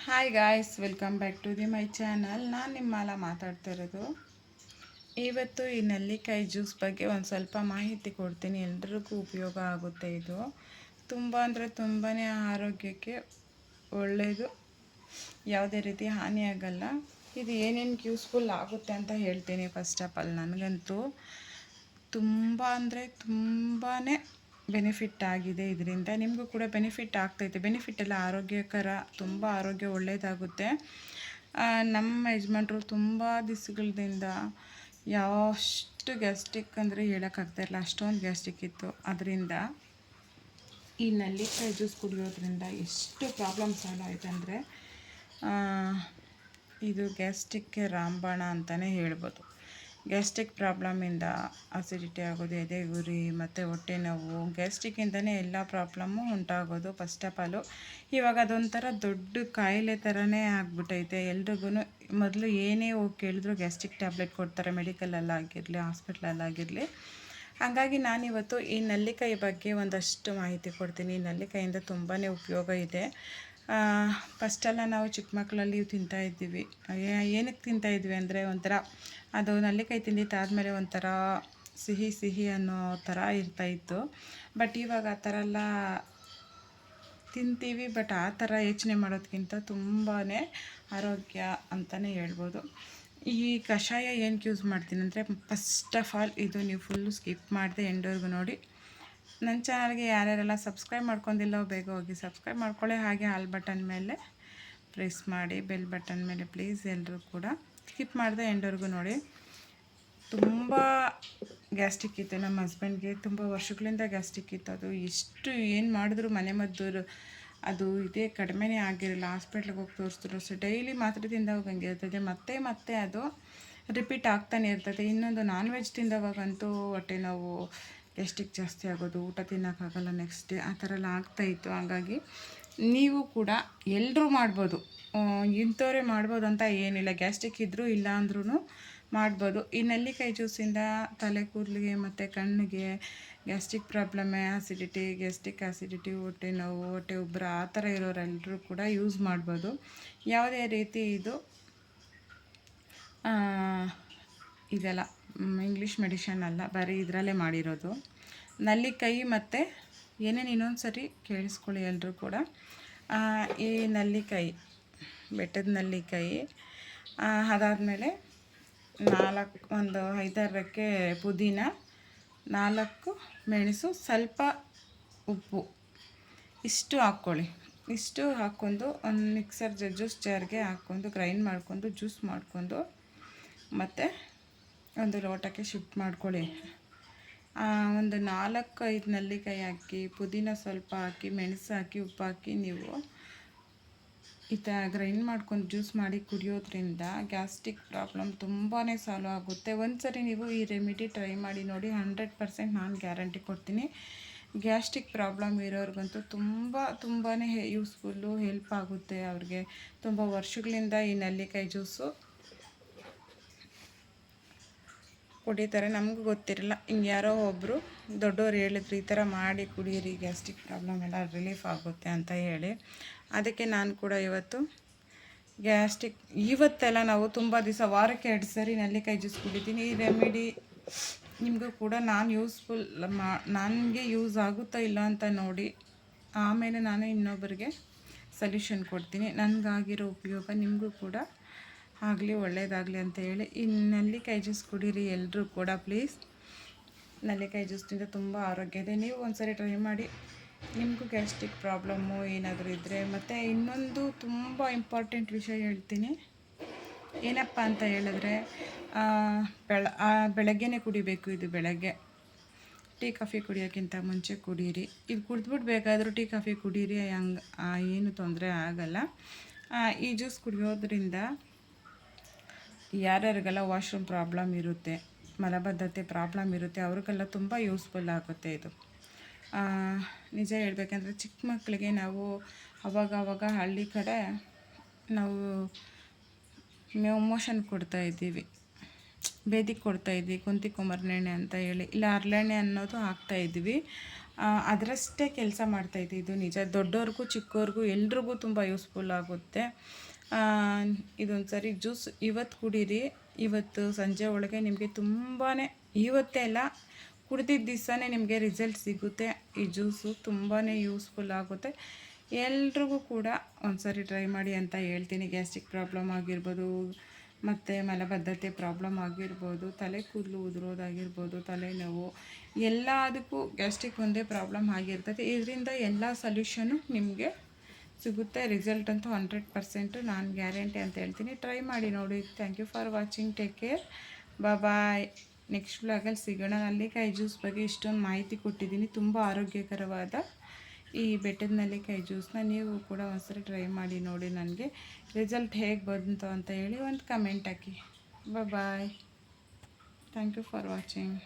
Hi guys, welcome back to my channel. ನಾನು ನಿಮ್ಮೆಲ್ಲ ಮಾತಾಡ್ತಾ ಇರೋದು. ಇವತ್ತು ಈ ನೆಲ್ಲಿಕಾಯಿ ಜ್ಯೂಸ್ ಬಗ್ಗೆ ಒಂದು ಸ್ವಲ್ಪ ಮಾಹಿತಿ ಕೊಡ್ತೀನಿ. ಎಲ್ರಿಗೂ ಉಪಯೋಗ ಆಗುತ್ತೆ. ಇದು ತುಂಬ ಅಂದರೆ ತುಂಬಾ ಆರೋಗ್ಯಕ್ಕೆ ಒಳ್ಳೆಯದು, ಯಾವುದೇ ರೀತಿ ಹಾನಿ ಆಗಲ್ಲ. ಇದು ಏನೇನು ಯೂಸ್ಫುಲ್ ಆಗುತ್ತೆ ಅಂತ ಹೇಳ್ತೀನಿ. ಫಸ್ಟ್ ಆಫ್ ಆಲ್, ನನಗಂತೂ ತುಂಬ ಅಂದರೆ ತುಂಬಾ ಬೆನಿಫಿಟ್ ಆಗಿದೆ. ಇದರಿಂದ ನಿಮಗೂ ಕೂಡ ಬೆನಿಫಿಟ್ ಆಗ್ತೈತೆ. ಬೆನಿಫಿಟ್ ಎಲ್ಲ ಆರೋಗ್ಯಕರ, ತುಂಬ ಆರೋಗ್ಯ ಒಳ್ಳೆಯದಾಗುತ್ತೆ. ನಮ್ಮ ಯಜಮಾನ್ರು ತುಂಬ ದಿವಸಗಳಿಂದ ಯಾವಷ್ಟು ಗ್ಯಾಸ್ಟ್ರಿಕ್ ಅಂದರೆ ಹೇಳೋಕ್ಕಾಗ್ತಾಯಿರಲ್ಲ, ಅಷ್ಟೊಂದು ಗ್ಯಾಸ್ಟ್ರಿಕ್ ಇತ್ತು. ಅದರಿಂದ ಈ ನೆಲ್ಲಿಕಾಯಿ ಜ್ಯೂಸ್ ಕುಡಿಯೋದ್ರಿಂದ ಎಷ್ಟು ಪ್ರಾಬ್ಲಮ್ ಸಾಲ್ವ್ ಆಯ್ತು ಅಂದರೆ, ಇದು ಗ್ಯಾಸ್ಟ್ರಿಕ್ಗೆ ರಾಮಬಾಣ ಅಂತಲೇ ಹೇಳ್ಬೋದು. ಗ್ಯಾಸ್ಟ್ರಿಕ್ ಪ್ರಾಬ್ಲಮಿಂದ ಅಸಿಡಿಟಿ ಆಗೋದು, ಎದೆಗುರಿ ಮತ್ತು ಹೊಟ್ಟೆ ನೋವು, ಗ್ಯಾಸ್ಟ್ರಿಕ್ಕಿಂದನೇ ಎಲ್ಲ ಪ್ರಾಬ್ಲಮ್ಮು ಉಂಟಾಗೋದು. ಫಸ್ಟ್ ಆಫ್ ಆಲು ಇವಾಗ ಅದೊಂಥರ ದೊಡ್ಡ ಕಾಯಿಲೆ ಥರನೇ ಆಗ್ಬಿಟ್ಟೈತೆ ಎಲ್ರಿಗೂ. ಮೊದಲು ಏನೇ ಹೋಗಿ ಕೇಳಿದ್ರು ಗ್ಯಾಸ್ಟ್ರಿಕ್ ಟ್ಯಾಬ್ಲೆಟ್ ಕೊಡ್ತಾರೆ, ಮೆಡಿಕಲಲ್ಲಾಗಿರಲಿ ಹಾಸ್ಪಿಟ್ಲಲ್ಲಾಗಿರಲಿ. ಹಾಗಾಗಿ ನಾನಿವತ್ತು ಈ ನೆಲ್ಲಿಕಾಯಿ ಬಗ್ಗೆ ಒಂದಷ್ಟು ಮಾಹಿತಿ ಕೊಡ್ತೀನಿ. ಈ ನೆಲ್ಲಿಕಾಯಿಂದ ತುಂಬಾ ಉಪಯೋಗ ಇದೆ. ಫಸ್ಟೆಲ್ಲ ನಾವು ಚಿಕ್ಕ ಮಕ್ಕಳಲ್ಲಿ ತಿಂತಾಯಿದ್ವಿ. ಏನಕ್ಕೆ ತಿಂತಾಯಿದ್ವಿ ಅಂದರೆ, ಒಂಥರ ಅದು ನೆಲ್ಲಿಕಾಯಿ ತಿಂದಿದ್ದಾದಮೇಲೆ ಒಂಥರ ಸಿಹಿ ಸಿಹಿ ಅನ್ನೋ ಥರ ಇರ್ತಾಯಿತ್ತು. ಬಟ್ ಇವಾಗ ಆ ಥರ ಎಲ್ಲ ತಿಂತೀವಿ, ಬಟ್ ಆ ಥರ ಯೋಚನೆ ಮಾಡೋದಕ್ಕಿಂತ ತುಂಬಾ ಆರೋಗ್ಯ ಅಂತಲೇ ಹೇಳ್ಬೋದು. ಈ ಕಷಾಯ ಏನಕ್ಕೆ ಯೂಸ್ ಮಾಡ್ತೀನಿ ಅಂದರೆ, ಫಸ್ಟ್ ಆಫ್ ಆಲ್ ಇದು ನೀವು ಫುಲ್ಲು ಸ್ಕಿಪ್ ಮಾಡಿದೆ ಎಂಡ್ವರೆಗೂ ನೋಡಿ. ನನ್ನ ಚಾನಲ್ಗೆ ಯಾರ್ಯಾರೆಲ್ಲ ಸಬ್ಸ್ಕ್ರೈಬ್ ಮಾಡ್ಕೊಂಡಿಲ್ಲೋ ಬೇಗ ಹೋಗಿ ಸಬ್ಸ್ಕ್ರೈಬ್ ಮಾಡ್ಕೊಳ್ಳಿ. ಹಾಗೆ ಆಲ್ ಬಟನ್ ಮೇಲೆ ಪ್ರೆಸ್ ಮಾಡಿ, ಬೆಲ್ ಬಟನ್ ಮೇಲೆ ಪ್ಲೀಸ್ ಎಲ್ಲರೂ ಕೂಡ ಸ್ಕಿಪ್ ಮಾಡಿದೆ ಎಂಡ್ವರೆಗೂ ನೋಡಿ. ತುಂಬ ಗ್ಯಾಸ್ಟ್ರಿಕ್ ಇತ್ತು ನಮ್ಮ ಹಸ್ಬೆಂಡ್ಗೆ, ತುಂಬ ವರ್ಷಗಳಿಂದ ಗ್ಯಾಸ್ಟ್ರಿಕ್ ಇತ್ತು. ಅದು ಎಷ್ಟು ಏನು ಮಾಡಿದ್ರು ಮನೆ ಮದ್ದು ಅದು ಇದೇ ಕಡಿಮೆನೇ ಆಗಿರಲಿಲ್ಲ. ಹಾಸ್ಪಿಟ್ಲಿಗೆ ಹೋಗಿ ತೋರಿಸಿದ್ರು ಅಷ್ಟೇ, ಡೈಲಿ ಮಾತ್ರೆ ತಿಂದವಾಗ ಹಂಗೆ ಇರ್ತದೆ, ಮತ್ತೆ ಅದು ರಿಪೀಟ್ ಆಗ್ತಾನೆ ಇರ್ತದೆ. ಇನ್ನೊಂದು ನಾನ್ ವೆಜ್ ತಿಂದವಾಗಂತೂ ಹೊಟ್ಟೆ ನೋವು, ಗ್ಯಾಸ್ಟ್ರಿಕ್ ಜಾಸ್ತಿ ಆಗೋದು, ಊಟ ತಿನ್ನೋಕ್ಕಾಗಲ್ಲ ನೆಕ್ಸ್ಟ್ ಡೇ, ಆ ಥರ ಎಲ್ಲ ಆಗ್ತಾಯಿತ್ತು. ಹಾಗಾಗಿ ನೀವು ಕೂಡ ಎಲ್ಲರೂ ಮಾಡ್ಬೋದು, ಇಂಥವರೇ ಮಾಡ್ಬೋದು ಅಂತ ಏನಿಲ್ಲ. ಗ್ಯಾಸ್ಟ್ರಿಕ್ ಇದ್ದರೂ ಇಲ್ಲ ಅಂದ್ರೂ ಮಾಡ್ಬೋದು. ಈ ನೆಲ್ಲಿಕಾಯಿ ಜ್ಯೂಸಿಂದ ತಲೆ ಕೂದಲಿಗೆ ಮತ್ತು ಕಣ್ಣಿಗೆ, ಗ್ಯಾಸ್ಟ್ರಿಕ್ ಪ್ರಾಬ್ಲಮ್ಮೆ, ಗ್ಯಾಸ್ಟ್ರಿಕ್ ಆಸಿಡಿಟಿ, ಹೊಟ್ಟೆ ನೋವು, ಹೊಟ್ಟೆ ಉಬ್ಬರ ಆ ಥರ ಇರೋರೆಲ್ಲರೂ ಕೂಡ ಯೂಸ್ ಮಾಡ್ಬೋದು. ಯಾವುದೇ ರೀತಿ ಇದು ಇದೆಲ್ಲ ಇಂಗ್ಲೀಷ್ ಮೆಡಿಷನ್ ಅಲ್ಲ, ಬರೀ ಇದರಲ್ಲೇ ಮಾಡಿರೋದು. ನೆಲ್ಲಿಕಾಯಿ ಮತ್ತು ಏನೇನು ಇನ್ನೊಂದು ಸರಿ ಕೇಳಿಸ್ಕೊಳ್ಳಿ ಎಲ್ಲರೂ ಕೂಡ. ಈ ನೆಲ್ಲಿಕಾಯಿ, ಬೆಟ್ಟದ ನೆಲ್ಲಿಕಾಯಿ, ಅದಾದಮೇಲೆ ಒಂದು 5-6 ರೆಕ್ಕೆ ಪುದೀನ, 4 ಮೆಣಸು, ಸ್ವಲ್ಪ ಉಪ್ಪು, ಇಷ್ಟು ಹಾಕ್ಕೊಳ್ಳಿ. ಇಷ್ಟು ಹಾಕ್ಕೊಂಡು ಒಂದು ಮಿಕ್ಸರ್ ಜ್ಯೂಸ್ ಜಾರ್ಗೆ ಹಾಕ್ಕೊಂಡು ಗ್ರೈಂಡ್ ಮಾಡ್ಕೊಂಡು ಜ್ಯೂಸ್ ಮಾಡ್ಕೊಂಡು ಮತ್ತು ಒಂದು ಲೋಟಕ್ಕೆ ಶಿಫ್ಟ್ ಮಾಡ್ಕೊಳ್ಳಿ. ಒಂದು 4-5 ನೆಲ್ಲಿಕಾಯಿ ಹಾಕಿ, ಪುದೀನ ಸ್ವಲ್ಪ ಹಾಕಿ, ಮೆಣಸು ಹಾಕಿ, ಉಪ್ಪು ಹಾಕಿ ನೀವು ಈ ಥರ ಗ್ರೈಂಡ್ ಮಾಡ್ಕೊಂಡು ಜ್ಯೂಸ್ ಮಾಡಿ ಕುಡಿಯೋದ್ರಿಂದ ಗ್ಯಾಸ್ಟ್ರಿಕ್ ಪ್ರಾಬ್ಲಮ್ ತುಂಬಾ ಸಾಲ್ವ್ ಆಗುತ್ತೆ. ಒಂದು ಸರಿ ನೀವು ಈ ರೆಮಿಡಿ ಟ್ರೈ ಮಾಡಿ ನೋಡಿ, 100% ನಾನು ಗ್ಯಾರಂಟಿ ಕೊಡ್ತೀನಿ. ಗ್ಯಾಸ್ಟ್ರಿಕ್ ಪ್ರಾಬ್ಲಮ್ ಇರೋರಿಗಂತೂ ತುಂಬಾ ಯೂಸ್ಫುಲ್ಲು, ಹೆಲ್ಪ್ ಆಗುತ್ತೆ. ಅವ್ರಿಗೆ ತುಂಬ ವರ್ಷಗಳಿಂದ ಈ ನೆಲ್ಲಿಕಾಯಿ ಜ್ಯೂಸು ಕುಡಿತಾರೆ, ನಮಗೂ ಗೊತ್ತಿರಲ್ಲ. ಹಿಂಗೆ ಯಾರೋ ಒಬ್ಬರು ದೊಡ್ಡವ್ರು ಹೇಳಿದ್ರು, ಈ ಥರ ಮಾಡಿ ಕುಡೀರಿ, ಗ್ಯಾಸ್ಟ್ರಿಕ್ ಪ್ರಾಬ್ಲಮ್ ಎಲ್ಲ ರಿಲೀಫ್ ಆಗುತ್ತೆ ಅಂತ ಹೇಳಿ. ಅದಕ್ಕೆ ನಾನು ಕೂಡ ಇವತ್ತೆಲ್ಲ ನಾವು ತುಂಬ ದಿವಸ, ವಾರಕ್ಕೆ 2 ಸರಿ ನೆಲ್ಲಿಕಾಯಿ ಜ್ಯೂಸ್ ಕುಡಿತೀನಿ. ಈ ರೆಮಿಡಿ ನಿಮಗೂ ಕೂಡ ನಾನು ಯೂಸ್ಫುಲ್ ನನಗೆ ಯೂಸ್ ಆಗುತ್ತಾ ಇಲ್ಲ ಅಂತ ನೋಡಿ, ಆಮೇಲೆ ನಾನು ಇನ್ನೊಬ್ಬರಿಗೆ ಸೊಲ್ಯೂಷನ್ ಕೊಡ್ತೀನಿ. ನನಗಾಗಿರೋ ಉಪಯೋಗ ನಿಮಗೂ ಕೂಡ ಆಗಲಿ, ಒಳ್ಳೆಯದಾಗಲಿ ಅಂತ ಹೇಳಿ ಈ ನೆಲ್ಲಿಕಾಯಿ ಜ್ಯೂಸ್ ಕುಡೀರಿ ಎಲ್ಲರೂ ಕೂಡ ಪ್ಲೀಸ್. ನೆಲ್ಲಿಕಾಯಿ ಜ್ಯೂಸ್ನಿಂದ ತುಂಬ ಆರೋಗ್ಯ ಇದೆ, ನೀವು ಒಂದು ಸರಿ ಟ್ರೈ ಮಾಡಿ. ನಿಮಗೂ ಗ್ಯಾಸ್ಟ್ರಿಕ್ ಪ್ರಾಬ್ಲಮ್ಮು ಏನಾದರೂ ಇದ್ದರೆ. ಮತ್ತು ಇನ್ನೊಂದು ತುಂಬ ಇಂಪಾರ್ಟೆಂಟ್ ವಿಷಯ ಹೇಳ್ತೀನಿ. ಏನಪ್ಪ ಅಂತ ಹೇಳಿದ್ರೆ, ಬೆಳಗ್ಗೆನೇ ಕುಡಿಬೇಕು. ಇದು ಬೆಳಗ್ಗೆ ಟೀ ಕಾಫಿ ಕುಡಿಯೋಕ್ಕಿಂತ ಮುಂಚೆ ಕುಡೀರಿ. ಇದು ಕುಡಿದ್ಬಿಟ್ಟು ಬೇಕಾದರೂ ಟೀ ಕಾಫಿ ಕುಡೀರಿ, ಹಂಗೆ ಏನು ತೊಂದರೆ ಆಗಲ್ಲ. ಈ ಜ್ಯೂಸ್ ಕುಡಿಯೋದ್ರಿಂದ ಯಾರ್ಯಾರಿಗೆಲ್ಲ ವಾಶ್ರೂಮ್ ಪ್ರಾಬ್ಲಮ್ ಇರುತ್ತೆ, ಮಲಬದ್ಧತೆ ಪ್ರಾಬ್ಲಮ್ ಇರುತ್ತೆ, ಅವ್ರಿಗೆಲ್ಲ ತುಂಬ ಯೂಸ್ಫುಲ್ ಆಗುತ್ತೆ ಇದು. ನಿಜ ಹೇಳ್ಬೇಕಂದ್ರೆ, ಚಿಕ್ಕ ಮಕ್ಕಳಿಗೆ ನಾವು ಅವಾಗ ಹಳ್ಳಿ ಕಡೆ ನಾವು ಮೋಷನ್ ಕೊಡ್ತಾಯಿದ್ದೀವಿ, ಬೇದಿಗೆ ಕೊಡ್ತಾಯಿದ್ವಿ, ಕುಂತಿ ಕುಮಾರನೆಣ್ಣೆ ಅಂತ ಹೇಳಿ, ಇಲ್ಲ ಹರಳೆಣ್ಣೆ ಅನ್ನೋದು ಹಾಕ್ತಾಯಿದ್ವಿ. ಅದರಷ್ಟೇ ಕೆಲಸ ಮಾಡ್ತಾಯಿದೆ. ಇದು ನಿಜ, ದೊಡ್ಡವ್ರಿಗೂ ಚಿಕ್ಕವ್ರಿಗೂ ಎಲ್ರಿಗೂ ತುಂಬ ಯೂಸ್ಫುಲ್ ಆಗುತ್ತೆ. ಇದೊಂದು ಸರಿ ಜ್ಯೂಸ್ ಇವತ್ತು ಕುಡೀರಿ. ಇವತ್ತು ಸಂಜೆ ಒಳಗೆ ನಿಮಗೆ ತುಂಬಾ, ಇವತ್ತೇ ಅಲ್ಲ, ಕುಡ್ದಿದ್ದ ದಿವಸನೇ ನಿಮಗೆ ರಿಸಲ್ಟ್ ಸಿಗುತ್ತೆ. ಈ ಜ್ಯೂಸು ತುಂಬಾ ಯೂಸ್ಫುಲ್ ಆಗುತ್ತೆ. ಎಲ್ರಿಗೂ ಕೂಡ ಒಂದು ಸರಿ ಟ್ರೈ ಮಾಡಿ ಅಂತ ಹೇಳ್ತೀನಿ. ಗ್ಯಾಸ್ಟ್ರಿಕ್ ಪ್ರಾಬ್ಲಮ್ ಆಗಿರ್ಬೋದು, ಮತ್ತು ಮಲಬದ್ಧತೆ ಪ್ರಾಬ್ಲಮ್ ಆಗಿರ್ಬೋದು, ತಲೆ ಕೂದಲು ಉದುರೋದಾಗಿರ್ಬೋದು, ತಲೆನೋವು, ಎಲ್ಲದಕ್ಕೂ ಗ್ಯಾಸ್ಟ್ರಿಕ್ ಒಂದೇ ಪ್ರಾಬ್ಲಮ್ ಆಗಿರ್ತದೆ. ಇದರಿಂದ ಎಲ್ಲ ಸೊಲ್ಯೂಷನು ನಿಮಗೆ ಸಿಗುತ್ತೆ. ರಿಸಲ್ಟ್ ಅಂತೂ 100% ನಾನು ಗ್ಯಾರಂಟಿ ಅಂತ ಹೇಳ್ತೀನಿ. ಟ್ರೈ ಮಾಡಿ ನೋಡಿ. Thank you for watching. Take care. Bye. Next ವ್ಲಾಗಲ್ಲಿ ಸಿಗೋಣ. ನೆಲ್ಲಿಕಾಯಿ ಜ್ಯೂಸ್ ಬಗ್ಗೆ ಇಷ್ಟೊಂದು ಮಾಹಿತಿ ಕೊಟ್ಟಿದ್ದೀನಿ. ತುಂಬ ಆರೋಗ್ಯಕರವಾದ ಈ ಬೆಟ್ಟದ ನೆಲ್ಲಿಕಾಯಿ ಜ್ಯೂಸನ್ನ ನೀವು ಕೂಡ ಒಂದ್ಸರಿ ಟ್ರೈ ಮಾಡಿ ನೋಡಿ. ನನಗೆ ರಿಸಲ್ಟ್ ಹೇಗೆ ಬಂತು ಅಂತ ಹೇಳಿ ಒಂದು ಕಮೆಂಟ್ ಹಾಕಿ. Bye. Thank you for watching.